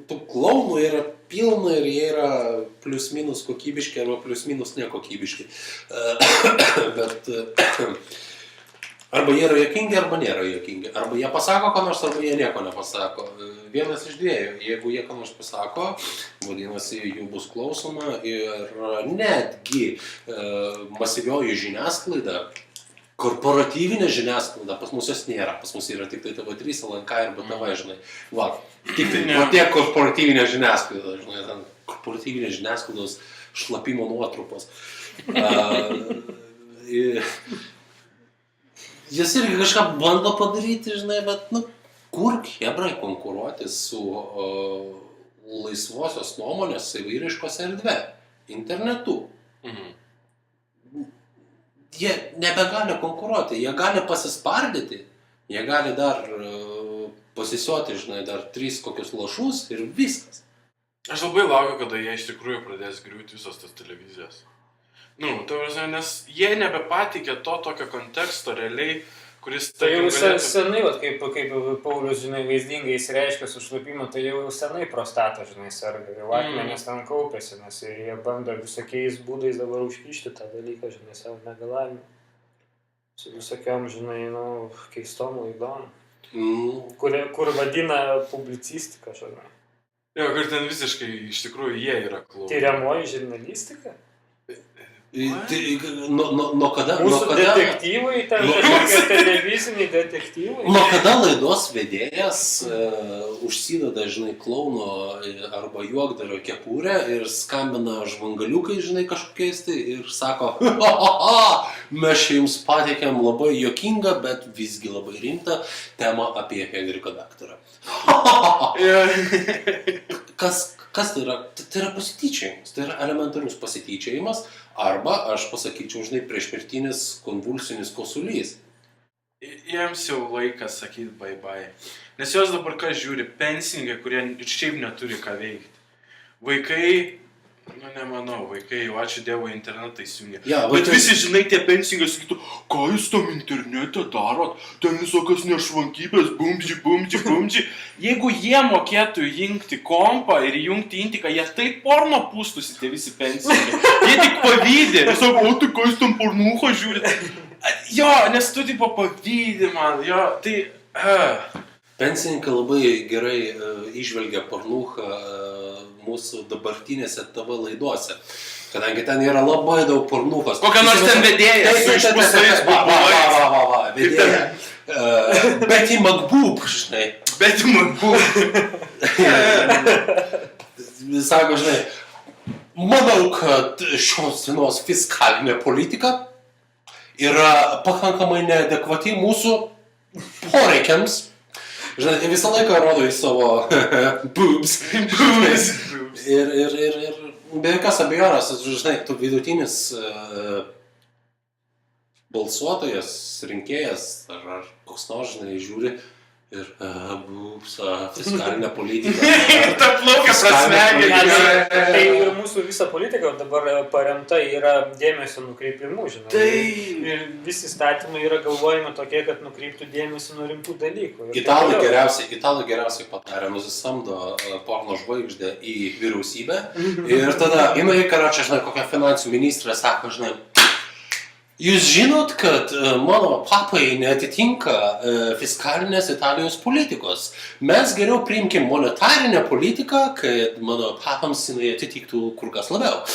tų klounų yra pilna ir jie yra plius minus kokybiški arba plius minus nekokybiški. Bet arba jie yra juokingi, arba nėra juokingi. Arba jie pasako ką nors, arba jie nieko nepasako. Vienas iš dviejų. Jeigu jie ką nors pasako, vadinasi, jų bus klausoma ir netgi masyvioji žiniasklaida, korporatyvinė žiniasklaida, pas mus jos nėra. Pas mus yra tik tai TV3, LNK ir BTV, žinai. Va, tik tai tiek korporatyvinė žiniasklaida, žinai, ten korporatyvinė žiniasklaidos šlapimo nuotrupos. Jis irgi kažką bando padaryti, žinai, bet, kur chebrai konkuruoti su laisvosios nuomonės įvairiškos erdvė, internetu. Jie nebegali konkuruoti, jie gali pasispardyti, jie gali dar pasisioti, žinai, dar 3 kokius lašus ir viskas. Aš labai laukiu, kada jie iš tikrųjų pradės griūti visos tas televizijos. Nes jie nebepatikė to tokio konteksto realiai, kuris... Tai jau senai, kaip Paulius, žinai, vaizdingai įsireiškia su šlapimu, tai jau senai prostata, žinai, serga. Jau akmenės ten kaupėsi, nes jie bando visokiais būdais dabar užkišti tą dalyką, žinai, savo negalavimą. Su visokiom, žinai, keistom laidom. Kur vadina publicistika, žinai. Jo, kur ten visiškai, iš tikrųjų, jie yra klausai. Tyriamoji žurnalistika? Nuo kada... Mūsų detektyvai, televiziniai detektyvai. Nuo kada laidos vedėjas užsideda, žinai, klauno arba juokdario kepurę ir skambina žvangaliukai, žinai, kažkokiais tai ir sako, mes čia jums pateikėm labai juokingą, bet visgi labai rimtą temą apie Henriko daktarą. Kas tai yra? Tai yra pasityčiojimas, tai yra elementarus pasityčiojimas, arba, aš pasakyčiau, žinai, priešmirtinis konvulsinis kosulys. Jiems jau laikas sakyti bye-bye. Nes jos dabar kas žiūri, pensininkai, kurie ir šiaip neturi ką veikti. Vaikai, nemanau, vaikai jau ačiū Dievui internetą įsijungia. Ja, bet visi, žinai, tie pensininkai sakytų, ką jūs tam internete darot? Ten visokios nešvankybės, bumdži. Jeigu jie mokėtų įjungti kompą ir įjungti intiką, jie taip porno pūstusi, tie visi pensininkai. Jie tik pavydė. Jie sako, o tai ką jūs tam pornucho žiūrit? Jo, nes tu tipo pavydė man, jo, tai... Pensininkai labai gerai įžvelgia pornuchą mūsų dabartinėse TV laidose. Kadangi ten yra labai daug pornuchos. Kokia nors ten vedėja su išpūstais burbulais. Vedėja. Betty McBoob, žinai. Betty McBoob. Sako, žinai, manau, kad šios dienos fiskalinė politika yra pakankamai neadekvati mūsų poreikiams. Žinai, visą laiką rodo į savo boobs. Ir be jokios abejonės, žinai, tu vidutinis balsuotojas, rinkėjas ar koks nors, žinai, žiūri ir boobs, fiskalinė politika. Ta plaukia prasmegė. Tai ir mūsų visa politika dabar paremta yra dėmesio nukreipimu, žinai. Ir visi įstatymai yra galvojami tokie, kad nukreiptų dėmesį nuo rimtų dalykų. Italai geriausiai patarė, nusisamdo porno žvaigždę į vyriausybę ir tada, karočią, žinai, kokia finansų ministrė sako, žinai, jūs žinot, kad mano papai neatitinka fiskalinės Italijos politikos. Mes geriau priimkim monetarinę politiką, kad mano papams jinai atitiktų kur kas labiau.